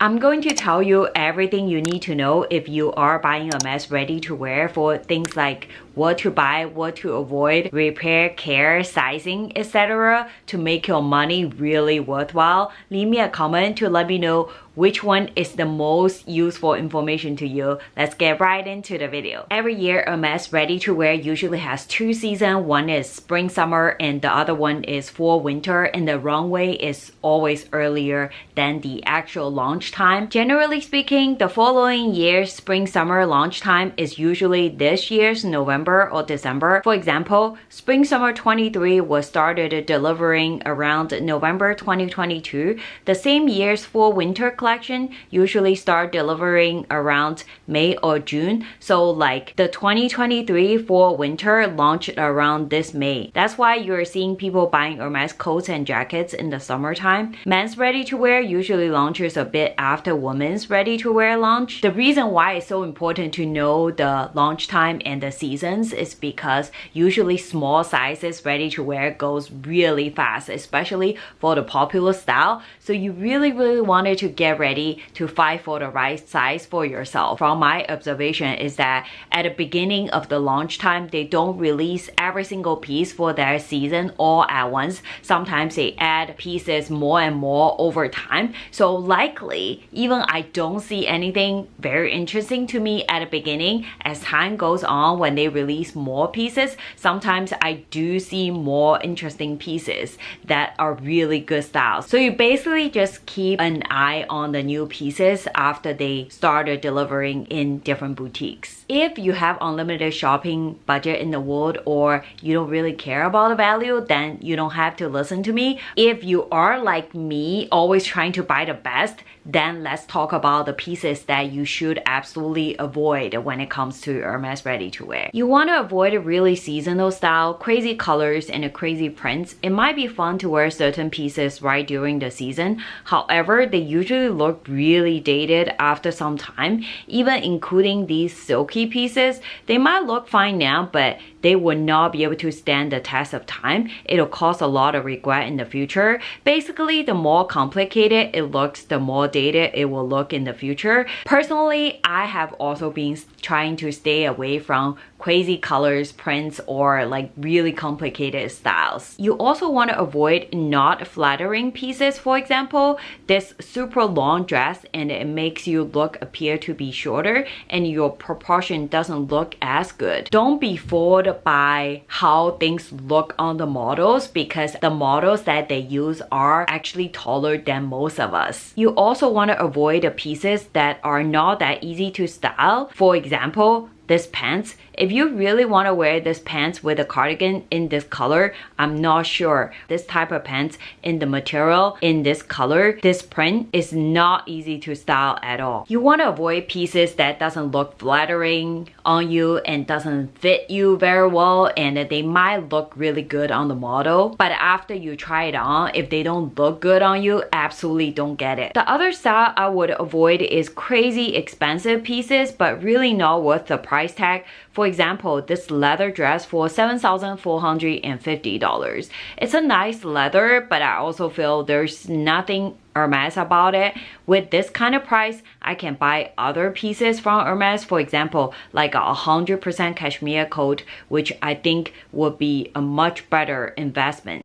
I'm going to tell you everything you need to know if you are buying Hermes ready-to-wear for things like what to buy, what to avoid, repair, care, sizing, etc. to make your money really worthwhile. Leave me a comment to let me know which one is the most useful information to you. Let's get right into the video. Every year, Hermes ready-to-wear usually has two seasons. One is spring, summer, and the other one is fall, winter, and the runway is always earlier than the actual launch time. Generally speaking, the following year's spring, summer launch time is usually this year's November or December. For example, spring, summer 23 was started delivering around November 2022. The same year's fall, winter collection usually start delivering around May or June. So like the 2023 fall winter launched around this May. That's why you're seeing people buying Hermes coats and jackets in the summertime. Men's ready-to-wear usually launches a bit after women's ready-to-wear launch. The reason why it's so important to know the launch time and the seasons is because usually small sizes ready-to-wear goes really fast, especially for the popular style. So you really wanted to get ready to fight for the right size for yourself. From my observation is that at the beginning of the launch time, they don't release every single piece for their season all at once. Sometimes they add pieces more and more over time. So likely, even I don't see anything very interesting to me at the beginning. As time goes on, when they release more pieces, sometimes I do see more interesting pieces that are really good styles. So you basically just keep an eye on the new pieces after they started delivering in different boutiques. If you have unlimited shopping budget in the world or you don't really care about the value, then you don't have to listen to me. If you are like me, always trying to buy the best, then let's talk about the pieces that you should absolutely avoid when it comes to Hermes ready-to-wear. You want to avoid a really seasonal style, crazy colors, and crazy prints. It might be fun to wear certain pieces right during the season. However, they usually look really dated after some time. Even including these silky pieces, they might look fine now, but they would not be able to stand the test of time. It'll cause a lot of regret in the future. Basically, the more complicated it looks, the more dated it will look in the future. Personally, I have also been trying to stay away from crazy colors, prints, or like really complicated styles. You also want to avoid not flattering pieces. For example, this super long dress and it makes you appear to be shorter and your proportion doesn't look as good. Don't be fooled by how things look on the models because the models that they use are actually taller than most of us. You also want to avoid the pieces that are not that easy to style. For example, this pants. If you really want to wear this pants with a cardigan in this color, I'm not sure. This type of pants in the material, in this color, this print is not easy to style at all. You want to avoid pieces that doesn't look flattering on you and doesn't fit you very well, and they might look really good on the model, but after you try it on, if they don't look good on you, absolutely don't get it. The other style I would avoid is crazy expensive pieces, but really not worth the price tag. For example, this leather dress for $7,450. It's a nice leather, but I also feel there's nothing Hermes about it. With this kind of price, I can buy other pieces from Hermes. For example, like a 100% cashmere coat, which I think would be a much better investment.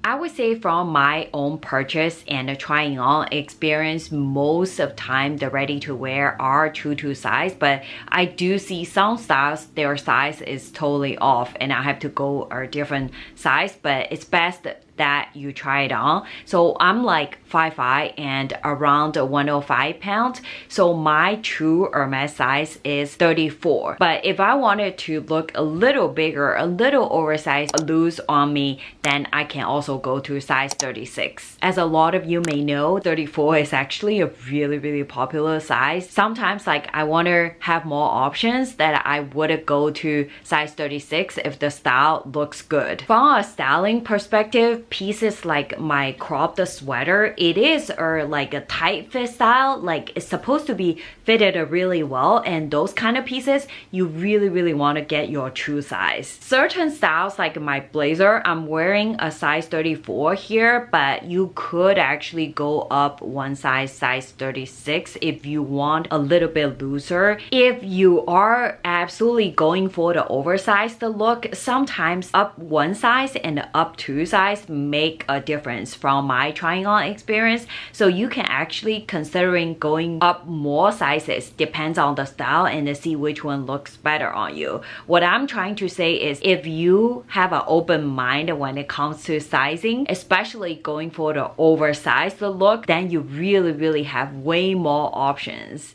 I would say from my own purchase and trying on experience, most of the time the ready-to-wear are true to size, but I do see some styles their size is totally off and I have to go a different size, but it's best that you try it on. So I'm like 5'5" and around 105 pounds. So my true Hermes size is 34. But if I wanted to look a little bigger, a little oversized, loose on me, then I can also go to size 36. As a lot of you may know, 34 is actually a really popular size. Sometimes like I want to have more options that I would go to size 36 if the style looks good. From a styling perspective, pieces like my cropped sweater, it is like a tight fit style, like it's supposed to be fitted really well, and those kind of pieces you really want to get your true size. Certain styles like my blazer, I'm wearing a size 34 here, but you could actually go up one size 36 if you want a little bit looser. If you are absolutely going for the oversized look, sometimes up one size and up two size make a difference from my trying on experience. So you can actually considering going up more sizes, depends on the style, and see which one looks better on you. What I'm trying to say is if you have an open mind when it comes to sizing, especially going for the oversized look, then you really have way more options.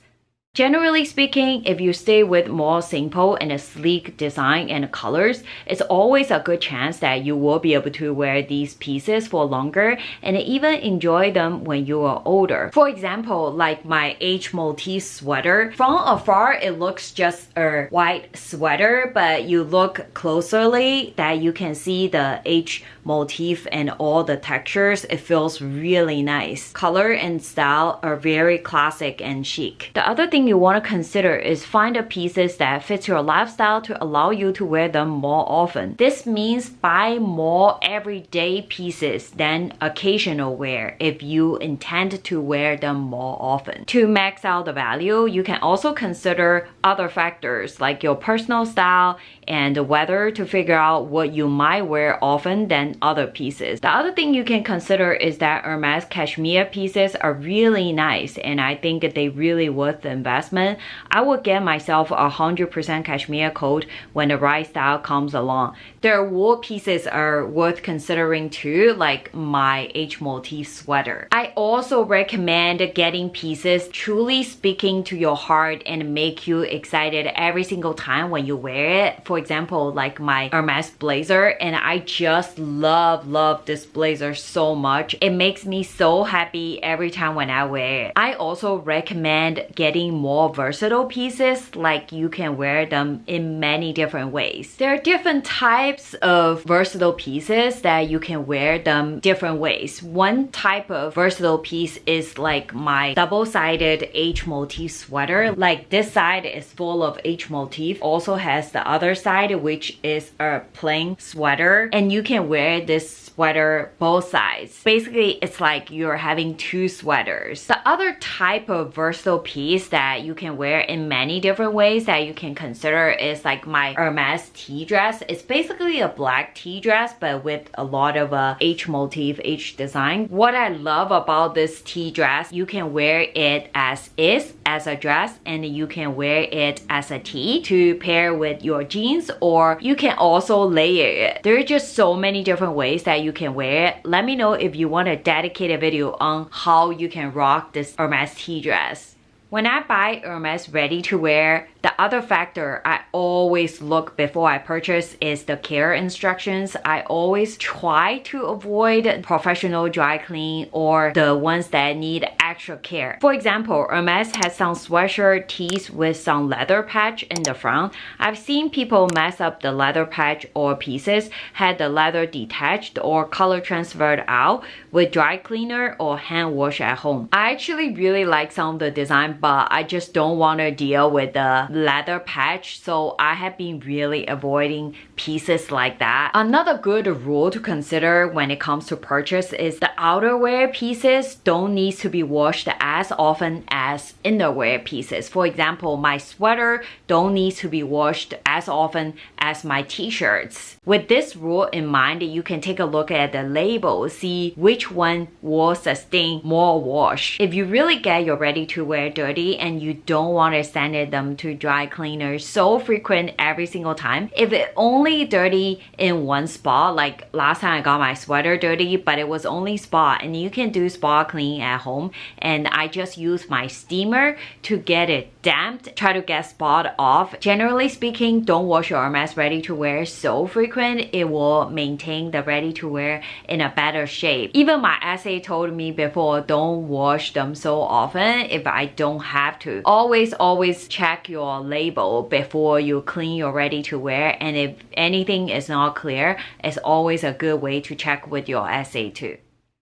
Generally speaking, if you stay with more simple and a sleek design and colors, it's always a good chance that you will be able to wear these pieces for longer and even enjoy them when you are older. For example, like my H motif sweater. From afar, it looks just a white sweater, but you look closely that you can see the H motif and all the textures. It feels really nice. Color and style are very classic and chic. The other thing you want to consider is find the pieces that fit your lifestyle to allow you to wear them more often. This means buy more everyday pieces than occasional wear if you intend to wear them more often. To max out the value, you can also consider other factors like your personal style and the weather to figure out what you might wear often than other pieces. The other thing you can consider is that Hermes cashmere pieces are really nice, and I think they really worth the investment. I would get myself a 100% cashmere coat when the right style comes along. Their wool pieces are worth considering too, like my H motif sweater. I also recommend getting pieces truly speaking to your heart and make you excited every single time when you wear it. For example, like my Hermes blazer, and I just love this blazer so much. It makes me so happy every time when I wear it. I also recommend getting more versatile pieces, like you can wear them in many different ways. There are different types of versatile pieces that you can wear them different ways. One type of versatile piece is like my double-sided H motif sweater. Like this side is full of H motif, also has the other side which is a plain sweater, and you can wear this sweater both sides. Basically, it's like you're having two sweaters. The other type of versatile piece that you can wear in many different ways that you can consider is like my Hermes tea dress. It's basically a black tea dress but with a lot of H motif, H design. What I love about this tea dress, you can wear it as is, as a dress, and you can wear it as a tee to pair with your jeans, or you can also layer it. There are just so many different ways that you can wear it. Let me know if you want a dedicated video on how you can rock this Hermes tea dress. When I buy Hermes ready to wear, the other factor I always look before I purchase is the care instructions. I always try to avoid professional dry clean or the ones that need extra care. For example, Hermes has some sweatshirt tees with some leather patch in the front. I've seen people mess up the leather patch or pieces, had the leather detached or color transferred out with dry cleaner or hand wash at home. I actually really like some of the design, but I just don't want to deal with the leather patch, so I have been really avoiding pieces like that. Another good rule to consider when it comes to purchase is the outerwear pieces don't need to be washed as often as innerwear pieces. For example, my sweater don't need to be washed as often as my t-shirts. With this rule in mind, you can take a look at the label, see which one will sustain more wash. If you really get your ready-to-wear dirty and you don't want to send them to dry cleaner so frequent every single time, if it only dirty in one spot, like last time I got my sweater dirty but it was only spot, and you can do spot clean at home, and I just use my steamer to get it damped, try to get spot off. Generally speaking, don't wash your Hermes ready to wear so frequent. It will maintain the ready to wear in a better shape. Even my essay told me before, don't wash them so often if I don't don't have to. Always check your label before you clean your ready to wear, and if anything is not clear, it's always a good way to check with your SA too.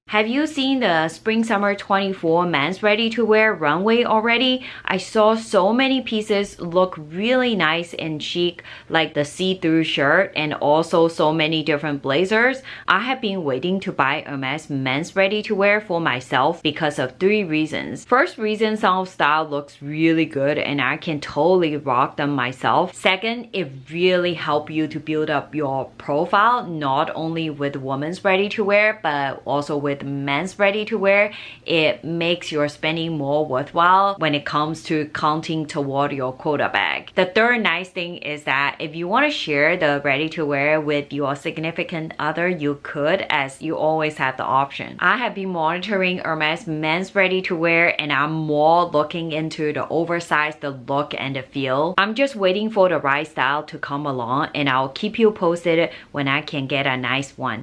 Have you seen the Spring Summer 24 men's ready-to-wear runway already? I saw so many pieces look really nice and chic, like the see-through shirt and also so many different blazers. I have been waiting to buy Hermes men's ready-to-wear for myself because of 3 reasons. First reason, some style looks really good and I can totally rock them myself. Second, it really helps you to build up your profile, not only with women's ready-to-wear, but also with men's ready-to-wear. It makes your spending more worthwhile when it comes to counting toward your quota bag. The third nice thing is that if you want to share the ready-to-wear with your significant other, you could, as you always have the option. I have been monitoring Hermes men's ready-to-wear and I'm more looking into the oversized, the look and the feel. I'm just waiting for the right style to come along and I'll keep you posted when I can get a nice one.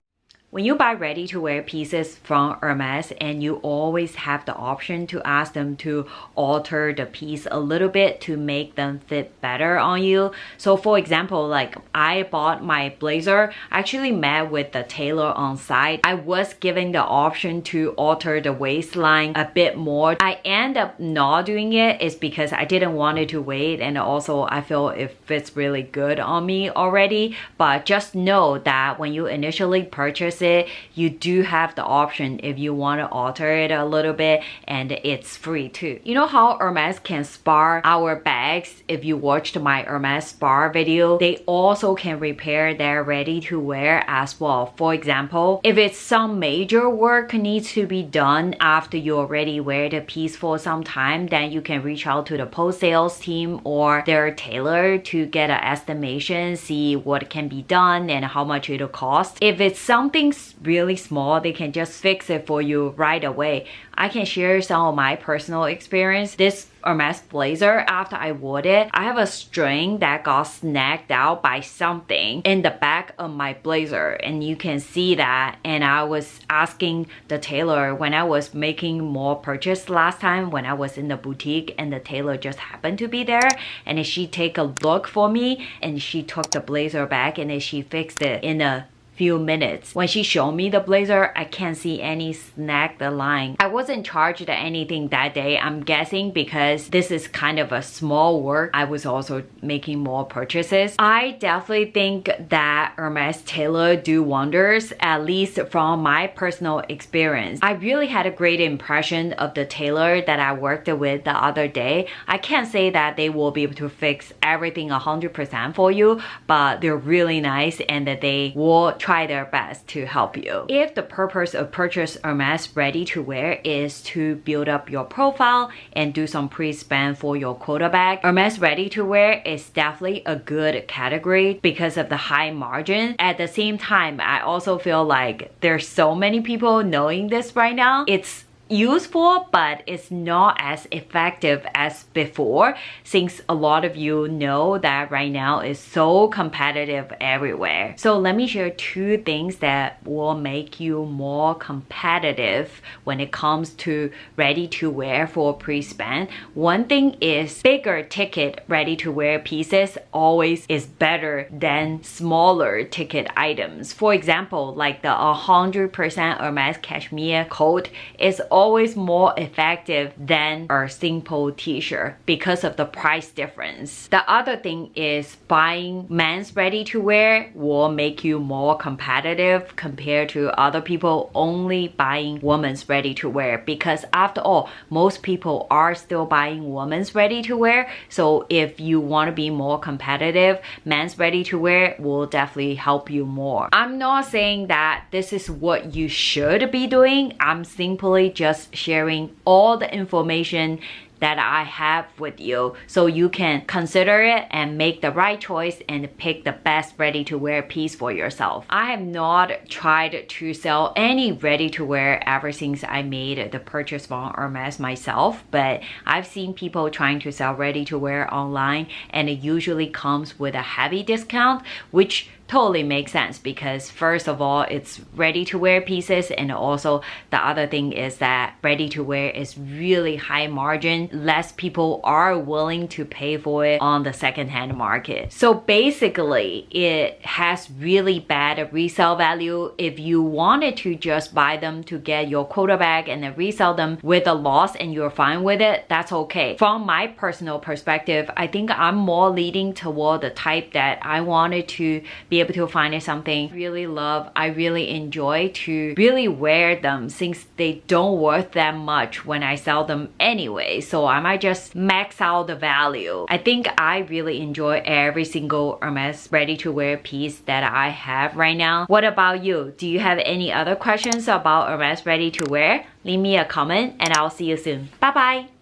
When you buy ready-to-wear pieces from Hermes, and you always have the option to ask them to alter the piece a little bit to make them fit better on you. So for example, like I bought my blazer, I actually met with the tailor on site. I was given the option to alter the waistline a bit more. I end up not doing it is because I didn't want it to wait, and also I feel it fits really good on me already. But just know that when you initially purchase it, you do have the option if you want to alter it a little bit, and it's free too. You know how Hermes can spar our bags? If you watched my Hermes spar video, they also can repair their ready to wear as well. For example, if it's some major work needs to be done after you already wear the piece for some time, then you can reach out to the post sales team or their tailor to get an estimation, see what can be done and how much it'll cost. If it's something really small, they can just fix it for you right away. I can share some of my personal experience. This Hermes blazer, after I wore it, I have a string that got snagged out by something in the back of my blazer, and you can see that. And I was asking the tailor when I was making more purchase last time when I was in the boutique, and the tailor just happened to be there, and she take a look for me and she took the blazer back and then she fixed it in a few minutes. When she showed me the blazer, I can't see any snagged line. I wasn't charged anything that day, I'm guessing because this is kind of a small work. I was also making more purchases. I definitely think that Hermes tailor do wonders, at least from my personal experience. I really had a great impression of the tailor that I worked with the other day. I can't say that they will be able to fix everything 100% for you, but they're really nice and that they will try their best to help you. If the purpose of purchase Hermes ready to wear is to build up your profile and do some pre-spend for your quota bag, Hermes ready to wear is definitely a good category because of the high margin. At the same time, I also feel like there's so many people knowing this right now. It's useful, but it's not as effective as before, since a lot of you know that right now is so competitive everywhere. So let me share 2 things that will make you more competitive when it comes to ready to wear for pre-spend. One thing is bigger ticket ready to wear pieces always is better than smaller ticket items. For example, like the 100% Hermes cashmere coat is always more effective than a simple t-shirt because of the price difference. The other thing is buying men's ready to wear will make you more competitive compared to other people only buying women's ready to wear, because after all, most people are still buying women's ready to wear. So if you want to be more competitive, men's ready to wear will definitely help you more. I'm not saying that this is what you should be doing. I'm simply just sharing all the information that I have with you so you can consider it and make the right choice and pick the best ready-to-wear piece for yourself. I have not tried to sell any ready-to-wear ever since I made the purchase from Hermes myself, but I've seen people trying to sell ready-to-wear online, and it usually comes with a heavy discount, which totally makes sense because first of all, it's ready to wear pieces, and also the other thing is that ready to wear is really high margin. Less people are willing to pay for it on the secondhand market. So basically, it has really bad resale value. If you wanted to just buy them to get your quota back and then resell them with a loss and you're fine with it, that's okay. From my personal perspective, I think I'm more leading toward the type that I wanted to be able to find something I really love, I really enjoy to really wear them, since they don't worth that much when I sell them anyway. So I might just max out the value. I think I really enjoy every single Hermes ready to wear piece that I have right now. What about you? Do you have any other questions about Hermes ready to wear? Leave me a comment and I'll see you soon. Bye bye!